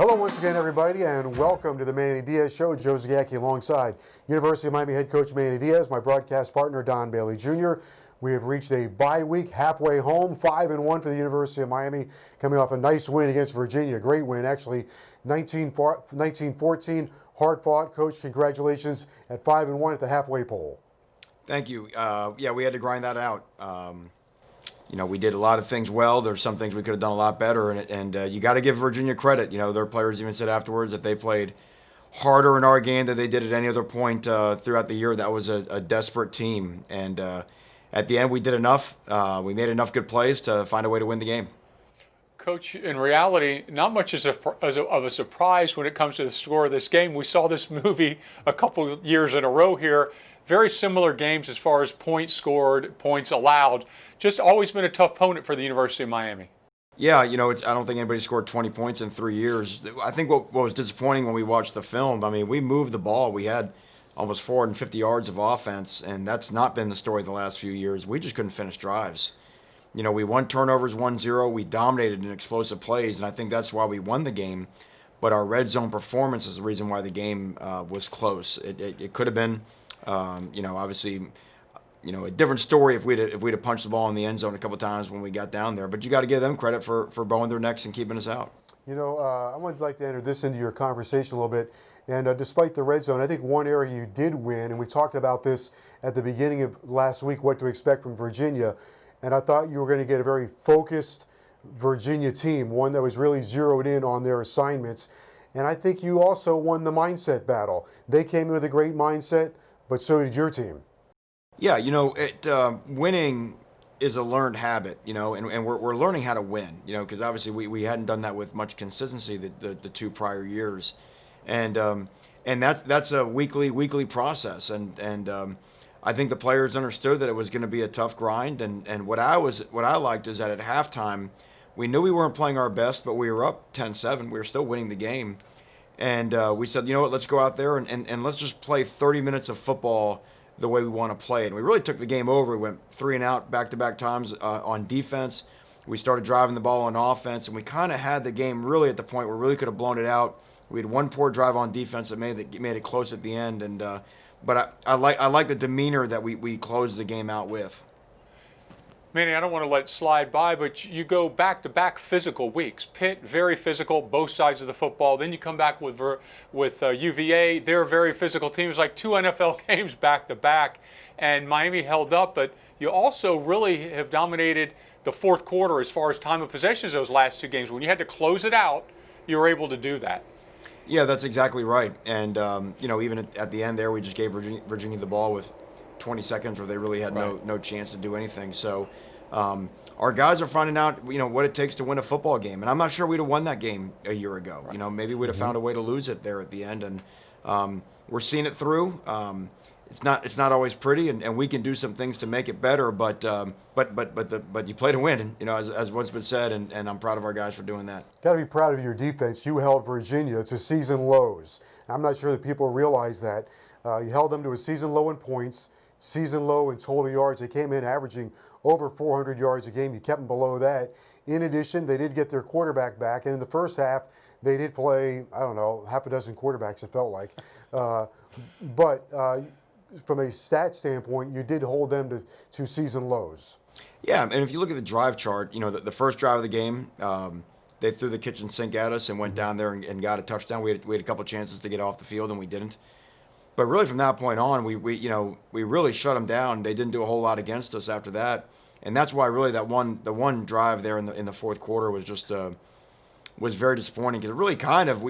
Hello once again, everybody, and welcome to the Manny Diaz Show. Joe Zagacki alongside University of Miami head coach Manny Diaz, my broadcast partner Don Bailey Jr. We have reached a bye week, halfway home, 5-1 for the University of Miami, coming off a nice win against Virginia. Great win, actually, 19-14, hard fought. Coach, congratulations at 5-1 at the halfway pole. Thank you. Yeah, we had to grind that out. We did a lot of things well. There's some things we could have done a lot better, and you got to give Virginia credit. Their players even said afterwards that they played harder in our game than they did at any other point throughout the year. That was a desperate team, and at the end we did enough. We made enough good plays to find a way to win the game. Coach, in reality, not much of a surprise when it comes to the score of this game. We saw this movie a couple of years in a row here. Very similar games as far as points scored, points allowed. Just always been a tough opponent for the University of Miami. Yeah, I don't think anybody scored 20 points in 3 years. I think what was disappointing when we watched the film, we moved the ball. We had almost 450 yards of offense, and that's not been the story the last few years. We just couldn't finish drives. We won turnovers 1-0. We dominated in explosive plays, and I think that's why we won the game. But our red zone performance is the reason why the game was close. It could have been, obviously, a different story if we'd have punched the ball in the end zone a couple times when we got down there. But you got to give them credit for bowing their necks and keeping us out. I would like to enter this into your conversation a little bit. And despite the red zone, I think one area you did win, and we talked about this at the beginning of last week, what to expect from Virginia. And I thought you were going to get a very focused Virginia team, one that was really zeroed in on their assignments. And I think you also won the mindset battle. They came in with a great mindset, but so did your team. Yeah, winning is a learned habit, and we're learning how to win, because obviously we hadn't done that with much consistency the two prior years. And that's a weekly process. And I think the players understood that it was going to be a tough grind. And what I liked is that at halftime, we knew we weren't playing our best, but we were up 10-7. We were still winning the game. And we said, let's go out there and let's just play 30 minutes of football the way we want to play it. And we really took the game over. We went 3 and out back-to-back times on defense. We started driving the ball on offense, and we kind of had the game really at the point where we really could have blown it out. We had one poor drive on defense that made it close at the end. And but I like the demeanor that we closed the game out with. Manny, I don't want to let it slide by, but you go back-to-back physical weeks. Pitt, very physical, both sides of the football. Then you come back with UVA. They're a very physical team. It was like 2 NFL games back-to-back, and Miami held up. But you also really have dominated the fourth quarter as far as time of possessions those last 2 games. When you had to close it out, you were able to do that. Yeah, that's exactly right. And, even at the end there, we just gave Virginia the ball with 20 seconds where they really had no chance to do anything. So our guys are finding out, what it takes to win a football game. And I'm not sure we'd have won that game a year ago. Right. Maybe we'd have found a way to lose it there at the end. And we're seeing it through. It's not always pretty, and we can do some things to make it better. But you play to win, and as what's been said, and I'm proud of our guys for doing that. Got to be proud of your defense. You held Virginia to season lows. I'm not sure that people realize that. You held them to a season low in points, season low in total yards. They came in averaging over 400 yards a game. You kept them below that. In addition, they did get their quarterback back, and in the first half, they did play, half a dozen quarterbacks, it felt like. But from a stat standpoint, you did hold them to season lows. Yeah, and if you look at the drive chart, the first drive of the game, they threw the kitchen sink at us and went down there and got a touchdown. We had a couple chances to get off the field, and we didn't. But really, from that point on, we really shut them down. They didn't do a whole lot against us after that, and that's why really the one drive there in the fourth quarter was just was very disappointing, because really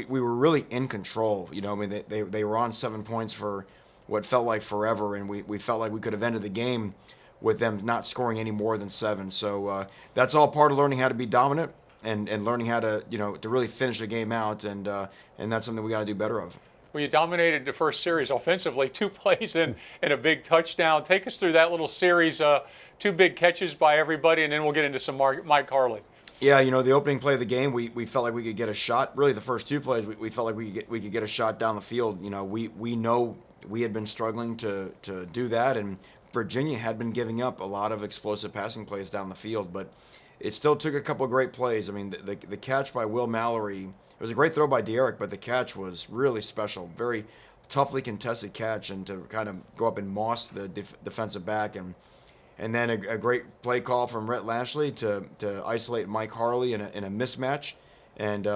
we were really in control. They were on 7 points for what felt like forever, and we felt like we could have ended the game with them not scoring any more than 7. So that's all part of learning how to be dominant and learning how to to really finish the game out, and that's something we got to do better of. Well, you dominated the first series offensively, 2 plays and a big touchdown. Take us through that little series, 2 big catches by everybody, and then we'll get into some Mike Harley. Yeah, the opening play of the game, we felt like we could get a shot. Really, the first 2 plays, we felt like we could get a shot down the field. We know we had been struggling to do that, and Virginia had been giving up a lot of explosive passing plays down the field, but it still took a couple of great plays. The catch by Will Mallory It was a great throw by Derek, but the catch was really special. Very toughly contested catch, and to kind of go up and moss the defensive back, and then a great play call from Rhett Lashley to isolate Mike Harley in a mismatch, and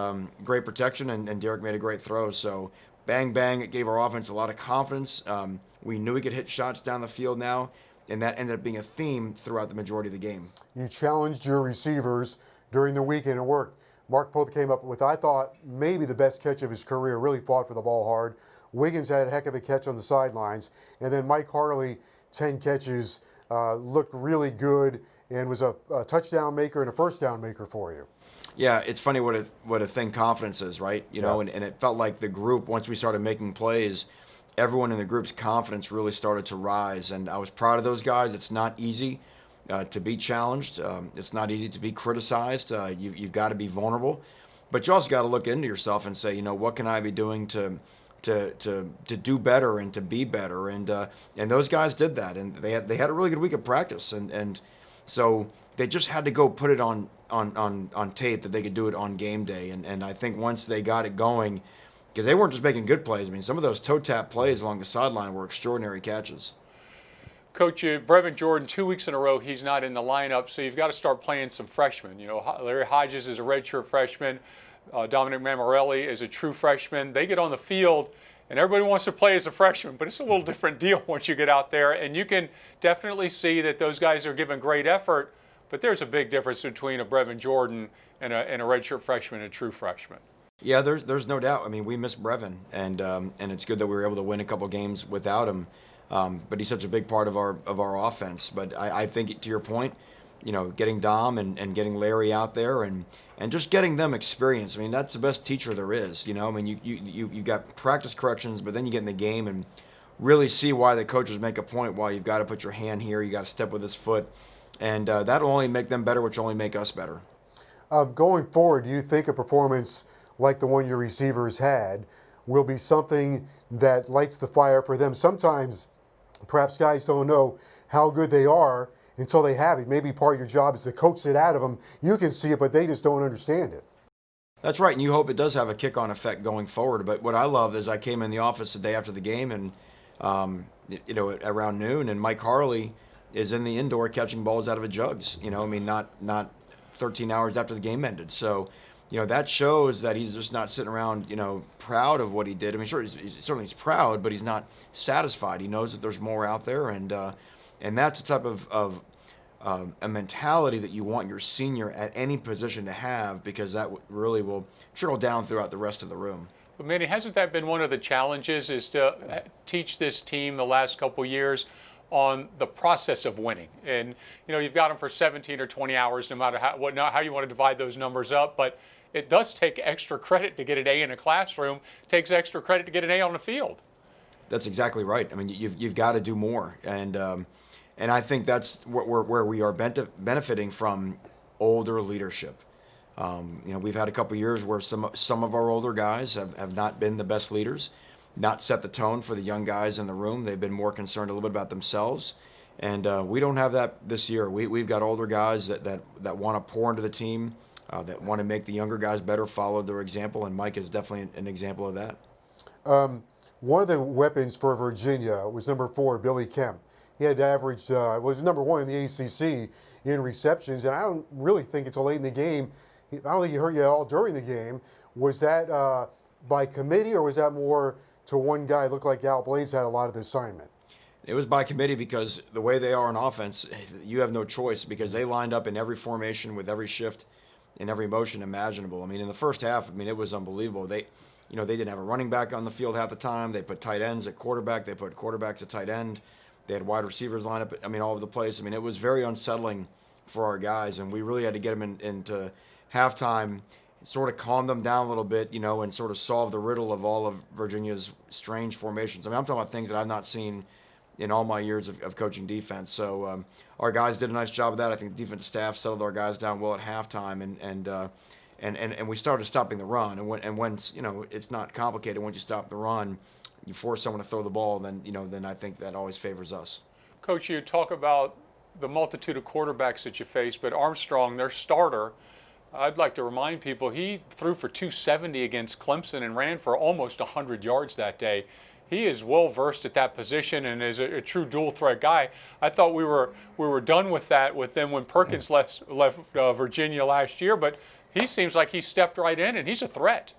great protection, and Derek made a great throw. So bang, bang, it gave our offense a lot of confidence. We knew we could hit shots down the field now, and that ended up being a theme throughout the majority of the game. You challenged your receivers during the week, and it worked. Mark Pope came up with, I thought, maybe the best catch of his career, really fought for the ball hard. Wiggins had a heck of a catch on the sidelines, and then Mike Harley, 10 catches, looked really good and was a touchdown maker and a first down maker for you. Yeah, it's funny what a thing confidence is, right? You know, and it felt like the group, once we started making plays, everyone in the group's confidence really started to rise, and I was proud of those guys. It's not easy to be challenged. It's not easy to be criticized. You've got to be vulnerable, but you also got to look into yourself and say, you know, what can I be doing to do better and to be better, and those guys did that, and they had a really good week of practice, and so they just had to go put it on tape that they could do it on game day, and I think once they got it going, because they weren't just making good plays. I mean, some of those toe tap plays along the sideline were extraordinary catches. Coach, Brevin Jordan, 2 weeks in a row, he's not in the lineup, so you've got to start playing some freshmen. You know, Larry Hodges is a redshirt freshman. Dominic Mammarelli is a true freshman. They get on the field, and everybody wants to play as a freshman, but it's a little different deal once you get out there. And you can definitely see that those guys are giving great effort, but there's a big difference between a Brevin Jordan and a redshirt freshman and a true freshman. Yeah, there's no doubt. I mean, we miss Brevin, and it's good that we were able to win a couple games without him. But he's such a big part of our offense. But I think, to your point, you know, getting Dom and getting Larry out there and just getting them experience. I mean, that's the best teacher there is. You know, I mean, you got practice corrections, but then you get in the game and really see why the coaches make a point. Why you've got to put your hand here, you got to step with his foot, and that'll only make them better, which will only make us better. Going forward, do you think a performance like the one your receivers had will be something that lights the fire for them? Sometimes, perhaps guys don't know how good they are until they have it. Maybe part of your job is to coax it out of them. You can see it, but they just don't understand it. That's right, and you hope it does have a kick-on effect going forward. But what I love is I came in the office the day after the game, and you know, around noon, and Mike Harley is in the indoor catching balls out of a jugs. You know, I mean, not 13 hours after the game ended. So, you know, that shows that he's just not sitting around, you know, proud of what he did. I mean, sure, certainly he's proud, but he's not satisfied. He knows that there's more out there, and that's the type of a mentality that you want your senior at any position to have, because that really will trickle down throughout the rest of the room. But Manny, hasn't that been one of the challenges, is to teach this team the last couple years on the process of winning? And you know, you've got them for 17 or 20 hours, no matter how you want to divide those numbers up, but it does take extra credit to get an A in a classroom. It takes extra credit to get an A on the field. That's exactly right. I mean, you've got to do more, and I think that's where we are benefiting from older leadership. You know, we've had a couple years where some of our older guys have not been the best leaders, not set the tone for the young guys in the room. They've been more concerned a little bit about themselves, and we don't have that this year. We've got older guys that want to pour into the team, that want to make the younger guys better, follow their example, and Mike is definitely an example of that. One of the weapons for Virginia was number 4, Billy Kemp. He had averaged, was number 1 in the ACC in receptions, and I don't really think until late in the game, I don't think he hurt you at all during the game. Was that by committee, or was that more to one guy? It looked like Al Blades had a lot of the assignment. It was by committee, because the way they are on offense, you have no choice, because they lined up in every formation with every shift in every motion imaginable. I mean, in the first half, I mean, it was unbelievable. They didn't have a running back on the field half the time. They put tight ends at quarterback. They put quarterbacks at tight end. They had wide receivers line up, I mean, all over the place. I mean, it was very unsettling for our guys, and we really had to get them into halftime, sort of calm them down a little bit, you know, and sort of solve the riddle of all of Virginia's strange formations. I mean, I'm talking about things that I've not seen in all my years of coaching defense. So our guys did a nice job of that. I think the defensive staff settled our guys down well at halftime, and we started stopping the run. And when you know, it's not complicated. Once you stop the run, you force someone to throw the ball, then I think that always favors us. Coach, you talk about the multitude of quarterbacks that you face, but Armstrong, their starter, I'd like to remind people he threw for 270 against Clemson and ran for almost 100 yards that day. He is well versed at that position and is a true dual threat guy. I thought we were done with that with them when Perkins left Virginia last year, but he seems like he stepped right in and he's a threat.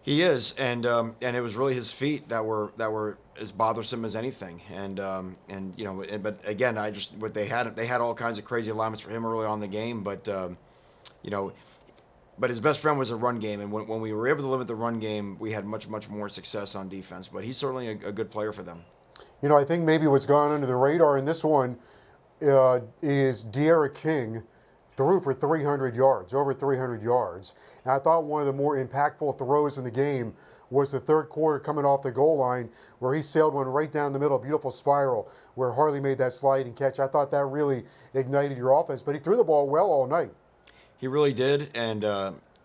He is, and it was really his feet that were as bothersome as anything, and you know, but again, what they had all kinds of crazy alignments for him early on in the game, but you know, but his best friend was a run game, and when we were able to limit the run game, we had much more success on defense. But he's certainly a good player for them. You know, I think maybe what's gone under the radar in this one is De'Ara King threw for 300 yards, over 300 yards. And I thought one of the more impactful throws in the game was the third quarter coming off the goal line where he sailed one right down the middle, a beautiful spiral where Harley made that sliding catch. I thought that really ignited your offense, but he threw the ball well all night. He really did, and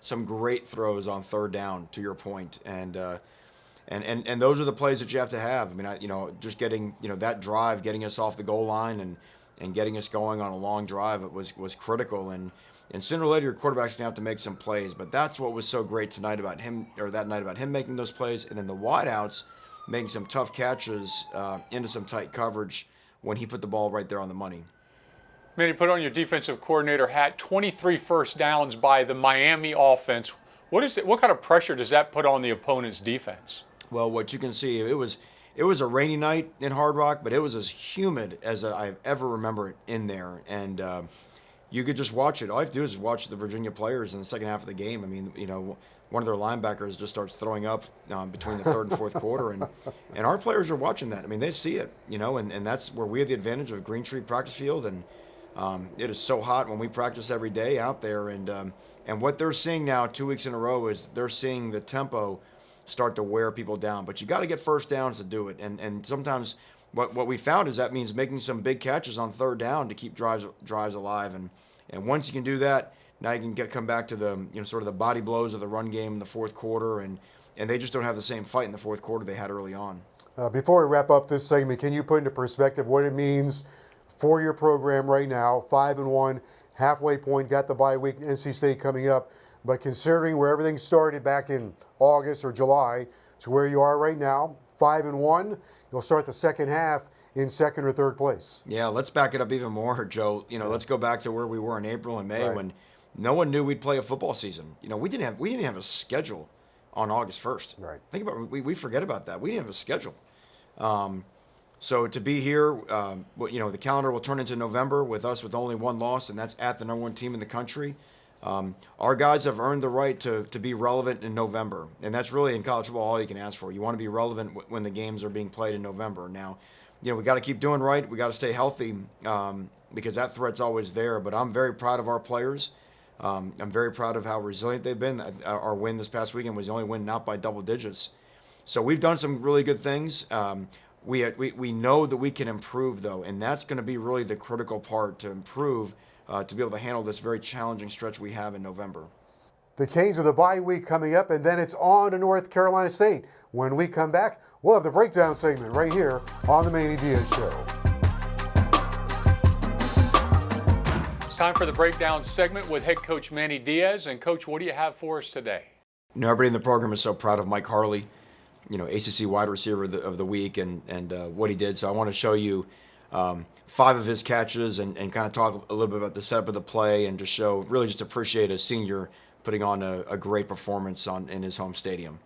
some great throws on third down, to your point, and those are the plays that you have to have. I mean, just getting that drive, getting us off the goal line, and getting us going on a long drive, it was critical. And sooner or later, your quarterback's gonna have to make some plays. But that's what was so great tonight about him, or that night about him making those plays, and then the wideouts making some tough catches into some tight coverage when he put the ball right there on the money. Manny, put on your defensive coordinator hat. 23 first downs by the Miami offense. What kind of pressure does that put on the opponent's defense? Well, what you can see, it was a rainy night in Hard Rock, but it was as humid as I've ever remember it in there, and you could just watch it. All you have to do is watch the Virginia players in the second half of the game. I mean, one of their linebackers just starts throwing up between the third and fourth quarter, and our players are watching that. I mean, they see it, and that's where we have the advantage of Green Tree Practice Field, and it is so hot when we practice every day out there, and what they're seeing now 2 weeks in a row is they're seeing the tempo start to wear people down. But you got to get first downs to do it, and sometimes what we found is that means making some big catches on third down to keep drives alive, and once you can do that, now you can come back to the sort of the body blows of the run game in the fourth quarter, and they just don't have the same fight in the fourth quarter they had early on. Before we wrap up this segment, can you put into perspective what it means for your program right now? 5-1, halfway point, got the bye week, NC State coming up, but considering where everything started back in August or July to where you are right now, 5-1, you'll start the second half in second or third place. Yeah, let's back it up even more, Joe. Let's go back to where we were in April and May, Right. when no one knew we'd play a football season. We didn't have a schedule on August 1st. Right. Think about it. We forget about that. We didn't have a schedule. So to be here, the calendar will turn into November with us with only one loss, and that's at the number one team in the country. Our guys have earned the right to be relevant in November, and that's really in college football all you can ask for. You want to be relevant when the games are being played in November. Now, we got to keep doing right. We got to stay healthy because that threat's always there. But I'm very proud of our players. I'm very proud of how resilient they've been. Our win this past weekend was the only win not by double digits. So we've done some really good things. We know that we can improve, though, and that's going to be really the critical part to improve, to be able to handle this very challenging stretch we have in November. The Canes of the bye week coming up, and then it's on to North Carolina State. When we come back, we'll have the breakdown segment right here on the Manny Diaz Show. It's time for the breakdown segment with head coach Manny Diaz. And Coach, what do you have for us today? Everybody in the program is so proud of Mike Harley, ACC wide receiver of the week, and what he did. So I want to show you 5 of his catches and kind of talk a little bit about the setup of the play and just appreciate a senior putting on a great performance in his home stadium.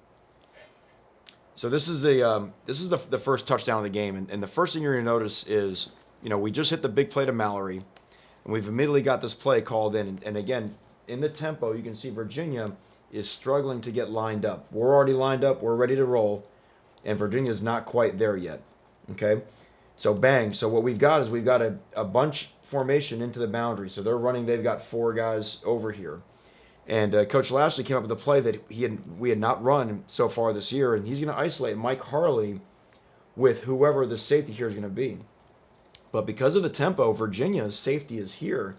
So this is the first touchdown of the game, and the first thing you're going to notice is we just hit the big play to Mallory, and we've immediately got this play called in, and again in the tempo you can see Virginia is struggling to get lined up. We're already lined up, we're ready to roll, and Virginia's not quite there yet. Okay, so bang. So what we've got is a bunch formation into the boundary. So they're running. They've got 4 guys over here. And Coach Lashley came up with a play that we had not run so far this year, and he's going to isolate Mike Harley with whoever the safety here is going to be. But because of the tempo, Virginia's safety is here.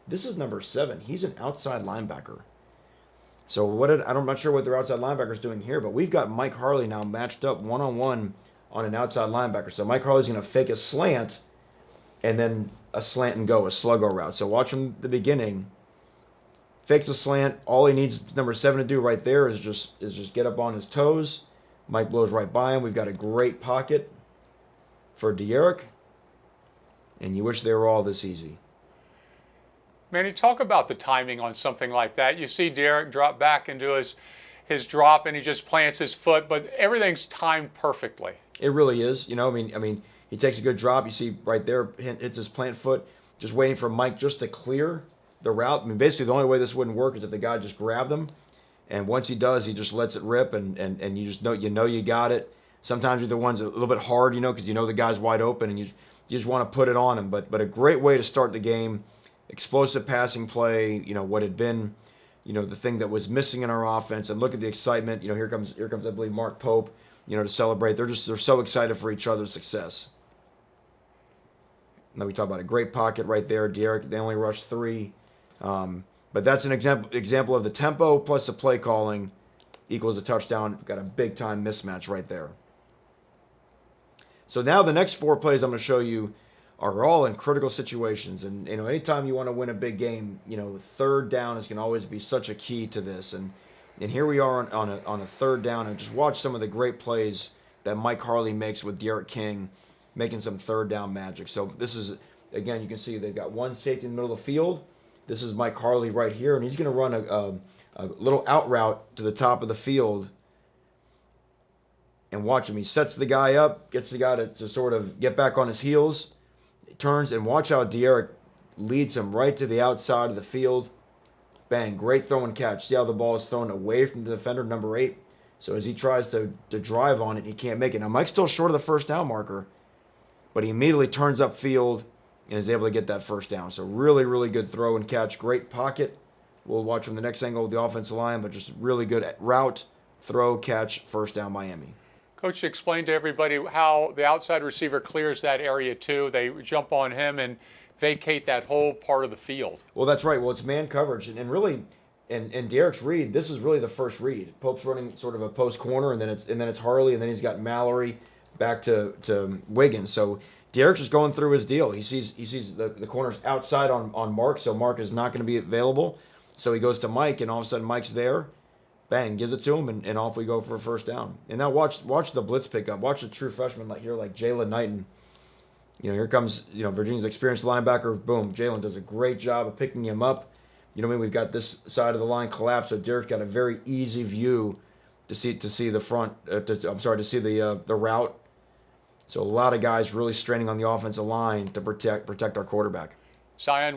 This is number 7. He's an outside linebacker. So I'm not sure what their outside linebacker is doing here, but we've got Mike Harley now matched up one-on-one on an outside linebacker. So Mike Harley's going to fake a slant and then a slant and go, a sluggo route. So watch from the beginning. fakes a slant. All he needs number 7 to do right there is just get up on his toes. Mike blows right by him. We've got a great pocket for Derek, and you wish they were all this easy. Manny, talk about the timing on something like that. You see Derek drop back into his drop, and he just plants his foot, but everything's timed perfectly. It really is. I mean, he takes a good drop. You see right there, hits his plant foot, just waiting for Mike just to clear the route. I mean, basically the only way this wouldn't work is if the guy just grabbed him, and once he does, he just lets it rip, and you just know you got it. Sometimes you're the ones a little bit hard, because the guy's wide open, and you just want to put it on him. But a great way to start the game. Explosive passing play, what had been, the thing that was missing in our offense. And look at the excitement. Here comes I believe Mark Pope, to celebrate. They're so excited for each other's success. Now we talk about a great pocket right there. Derek, they only rushed 3. But that's an example of the tempo plus the play calling equals a touchdown. Got a big time mismatch right there. So now the next 4 plays I'm going to show you are all in critical situations. And, anytime you want to win a big game, third down is going to always be such a key to this. And here we are on a third down, and just watch some of the great plays that Mike Harley makes with Derek King, making some third down magic. So this is, again, you can see they've got one safety in the middle of the field. This is Mike Harley right here, and he's going to run a little out route to the top of the field. And watch him. He sets the guy up, gets the guy to sort of get back on his heels, turns, and watch how Derek leads him right to the outside of the field. Bang, great throw and catch. See how the ball is thrown away from the defender, number 8. So as he tries to drive on it, he can't make it. Now, Mike's still short of the first down marker, but he immediately turns upfield and is able to get that first down. So really, really good throw and catch. Great pocket. We'll watch from the next angle of the offensive line, but just really good route, throw, catch, first down, Miami. Coach, explain to everybody how the outside receiver clears that area too. They jump on him and vacate that whole part of the field. Well, that's right. Well, it's man coverage, and really, and Derek's read. This is really the first read. Pope's running sort of a post corner, and then it's Harley, and then he's got Mallory back to Wiggins. So Derek's just going through his deal. He sees the corners outside on Mark, so Mark is not going to be available. So he goes to Mike, and all of a sudden Mike's there. Bang, gives it to him, and off we go for a first down. And now watch the blitz pickup. Watch the true freshman like Jalen Knighton. Here comes Virginia's experienced linebacker. Boom, Jalen does a great job of picking him up. We've got this side of the line collapsed, so Derek's got a very easy view to see the front. To see the route. So a lot of guys really straining on the offensive line to protect our quarterback. Zion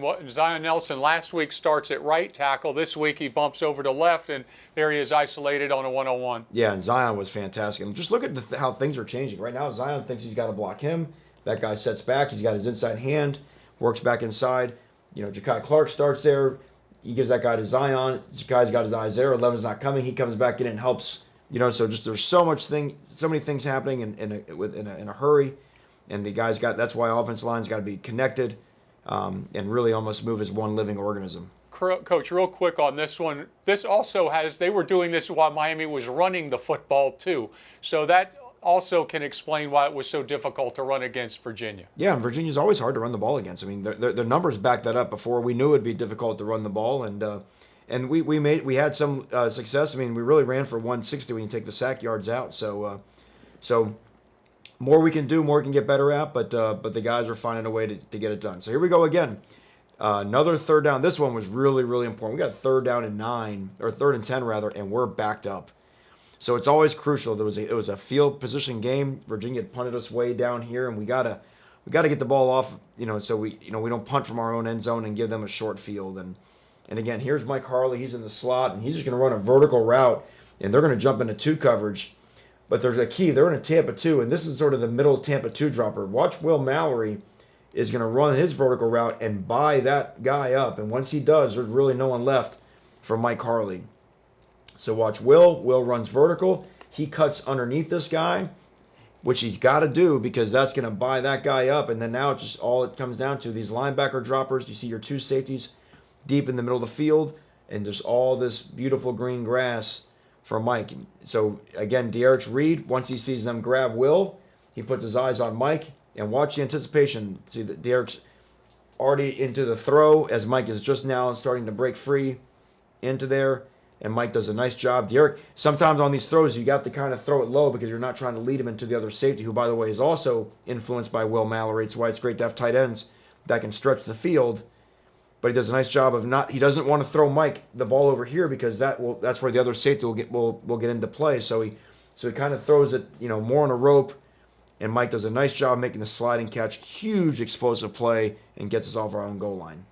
Nelson last week starts at right tackle. This week he bumps over to left, and there he is isolated on a 1-on-1. Yeah, and Zion was fantastic. And just look at how things are changing. Right now, Zion thinks he's got to block him. That guy sets back. He's got his inside hand, works back inside. Ja'Kai Clark starts there. He gives that guy to Zion. Ja'Kai's got his eyes there. 11's not coming. He comes back in and helps. So just there's so many things happening in a hurry. And the guys that's why offensive line's got to be connected. And really almost move as one living organism. Coach, real quick on this one. This also they were doing this while Miami was running the football too. So that also can explain why it was so difficult to run against Virginia. Yeah, and Virginia's always hard to run the ball against. I mean, the numbers back that up before. We knew it'd be difficult to run the ball, and we had some success. I mean, we really ran for 160 when you take the sack yards out. So more we can do, more we can get better at, but the guys are finding a way to get it done. So here we go again. Another third down. This one was really, really important. We got third and 10 rather, and we're backed up. So it's always crucial. It was a field position game. Virginia had punted us way down here, and we gotta get the ball off, so we don't punt from our own end zone and give them a short field. And again, here's Mike Harley. He's in the slot, and he's just gonna run a vertical route, and they're gonna jump into 2 coverage. But there's a key. They're in a Tampa 2, and this is sort of the middle Tampa 2 dropper. Watch Will Mallory is going to run his vertical route and buy that guy up. And once he does, there's really no one left for Mike Harley. So watch Will. Will runs vertical. He cuts underneath this guy, which he's got to do because that's going to buy that guy up. And then now it's just all it comes down to these linebacker droppers. You see your 2 safeties deep in the middle of the field, and there's all this beautiful green grass for Mike. So again, Derek's read, once he sees them grab Will, he puts his eyes on Mike, and watch the anticipation. See that Derek's already into the throw as Mike is just now starting to break free. into there, and Mike does a nice job. Derek, sometimes on these throws, you got to kind of throw it low because you're not trying to lead him into the other safety, who, by the way, is also influenced by Will Mallory. It's why it's great to have tight ends that can stretch the field. But he does a nice job of not. He doesn't want to throw Mike the ball over here because that's where the other safety will get into play. So he kind of throws it, more on a rope. And Mike does a nice job making the sliding catch, huge explosive play, and gets us off our own goal line.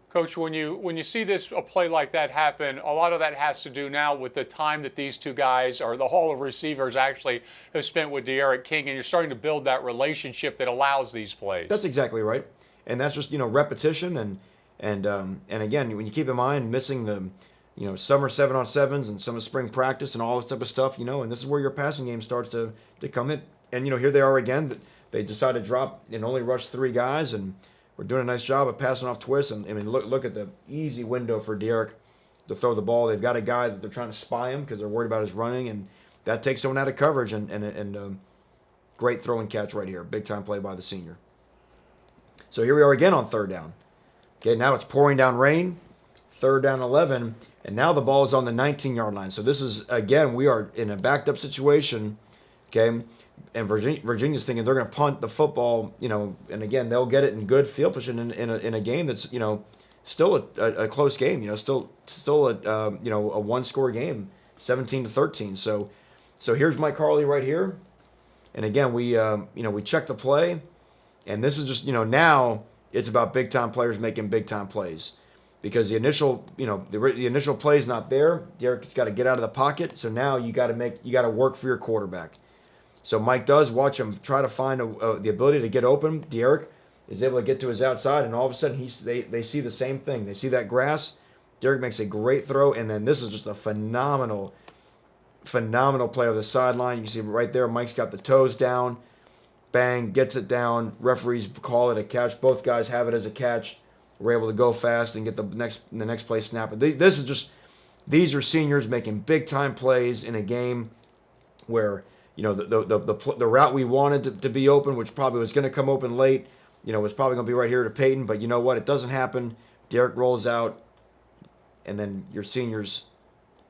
Coach, when you see a play like that happen, a lot of that has to do now with the time that these two guys, or the whole of receivers, actually have spent with D'Eriq King, and you're starting to build that relationship that allows these plays. That's exactly right, and that's just repetition and again, when you keep in mind missing the summer 7-on-7s and some of spring practice and all this type of stuff, and this is where your passing game starts to come in. And here they are again. They decide to drop and only rush 3 guys, and we're doing a nice job of passing off twists. And I mean, look at the easy window for D'Eriq to throw the ball. They've got a guy that they're trying to spy him because they're worried about his running, and that takes someone out of coverage. And great throw and catch right here, big time play by the senior. So here we are again on 3rd down. Okay, now it's pouring down rain, 3rd down 11, and now the ball is on the 19-yard line. So this is, again, we are in a backed up situation, okay, and Virginia's thinking they're going to punt the football, and again, they'll get it in good field position in a game that's, still a close game, still a one-score game, 17-13. So here's Mike Harley right here, and again, we check the play, and this is just, now it's about big-time players making big-time plays, because the initial, the initial play is not there. D'Eriq's got to get out of the pocket. So now you got to work for your quarterback. So Mike does watch him try to find the ability to get open. D'Eriq is able to get to his outside, and all of a sudden they see the same thing. They see that grass. D'Eriq makes a great throw, and then this is just a phenomenal play over the sideline. You see right there, Mike's got the toes down. Bang, gets it down. Referees call it a catch. Both guys have it as a catch. We're able to go fast and get the next play snap. These are seniors making big time plays in a game where the route we wanted to be open, which probably was going to come open late, was probably going to be right here to Peyton. But you know what? It doesn't happen. D'Eriq rolls out, and then your seniors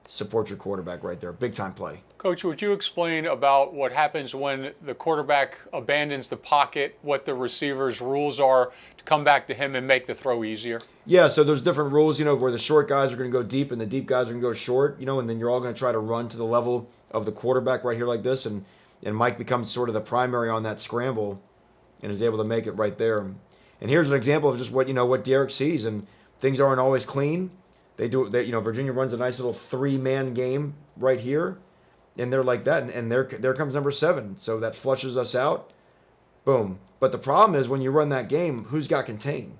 support your quarterback right there. Big time play. Coach, would you explain about what happens when the quarterback abandons the pocket, what the receiver's rules are to come back to him and make the throw easier? Yeah, so there's different rules, where the short guys are going to go deep and the deep guys are going to go short, and then you're all going to try to run to the level of the quarterback right here like this, and Mike becomes sort of the primary on that scramble and is able to make it right there. And here's an example of just what D'Eriq sees, and things aren't always clean. Virginia runs a nice little 3-man game right here. And they're like that, and there comes number 7. So that flushes us out. Boom. But the problem is when you run that game, who's got contain?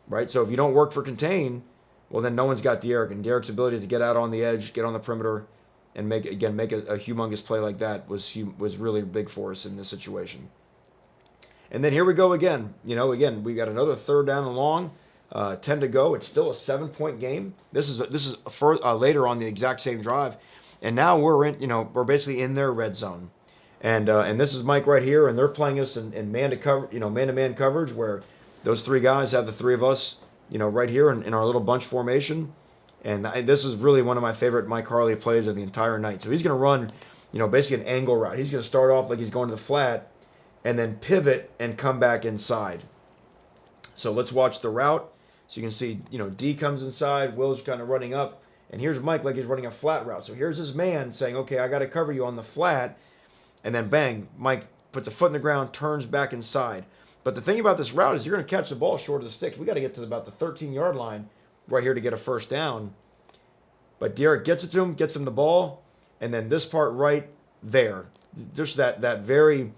Right? So if you don't work for contain, well, then no one's got D'Eriq. And D'Eriq's ability to get out on the edge, get on the perimeter, and make a humongous play like that was really big for us in this situation. And then here we go again. Again, we got another 3rd down and long. 10 to go. It's still a 7-point game. This is later on the exact same drive. And now we're basically in their red zone, and this is Mike right here, and they're playing us in man-to-man coverage, where those 3 guys have the 3 of us, right here in our little bunch formation, and this is really one of my favorite Mike Harley plays of the entire night. So he's going to run, basically an angle route. He's going to start off like he's going to the flat, and then pivot and come back inside. So let's watch the route. So you can see, D comes inside, Will's kind of running up. And here's Mike like he's running a flat route. So here's his man saying, okay, I got to cover you on the flat. And then bang, Mike puts a foot in the ground, turns back inside. But the thing about this route is you're going to catch the ball short of the sticks. We got to get to about the 13-yard line right here to get a 1st down. But D'Eriq gets it to him, gets him the ball. And then this part right there. Just that very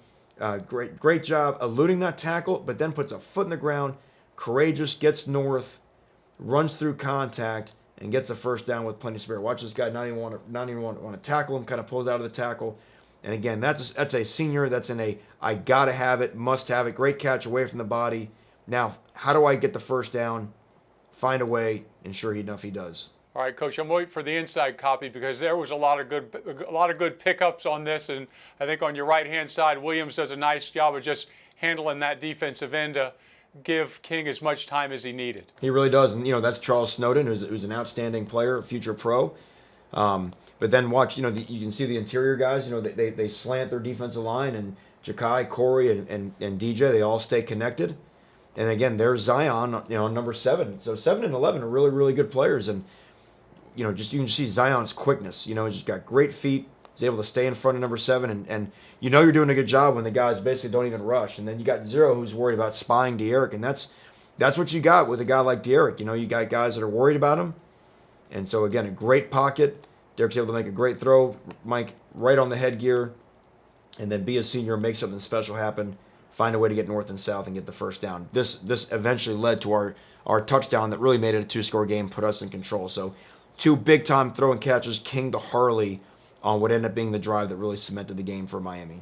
great job eluding that tackle, but then puts a foot in the ground, courageous, gets north, runs through contact, and gets a 1st down with plenty of spirit. Watch this guy not even want to tackle him, kind of pulls out of the tackle. And again, that's a senior that's in a I gotta have it, must have it, great catch away from the body. Now, how do I get the 1st down? Find a way, and sure enough, he does. All right, Coach, I'm waiting for the inside copy because there was a lot of good pickups on this, and I think on your right-hand side, Williams does a nice job of just handling that defensive end. give King as much time as he needed. He really does, and that's Charles Snowden, who's an outstanding player, future pro. But then watch, you can see the interior guys. They slant their defensive line, and Ja'Kai, Corey, and DJ, they all stay connected. And again, there's Zion, number 7. So 7 and 11 are really, really good players, and you can just see Zion's quickness. He's just got great feet. He's able to stay in front of number 7, and you're doing a good job when the guys basically don't even rush. And then you got 0 who's worried about spying De'Aaron, and that's what you got with a guy like De'Aaron. You got guys that are worried about him, and so again, a great pocket. Derek's able to make a great throw, Mike, right on the headgear, and then be a senior, make something special happen, find a way to get north and south and get the first down. This eventually led to our touchdown that really made it a 2-score game, put us in control. So 2 big-time throwing catches, King to Harley, on what ended up being the drive that really cemented the game for Miami.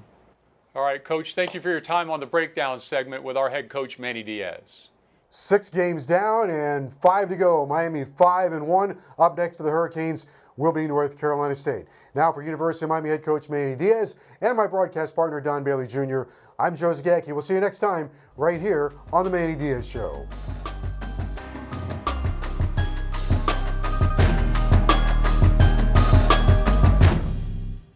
All right, Coach, thank you for your time on the breakdown segment with our head coach, Manny Diaz. 6 games down and 5 to go. Miami 5-1. Up next for the Hurricanes will be North Carolina State. Now for University of Miami head coach Manny Diaz and my broadcast partner Don Bailey Jr., I'm Joe Zagacki. We'll see you next time right here on the Manny Diaz Show.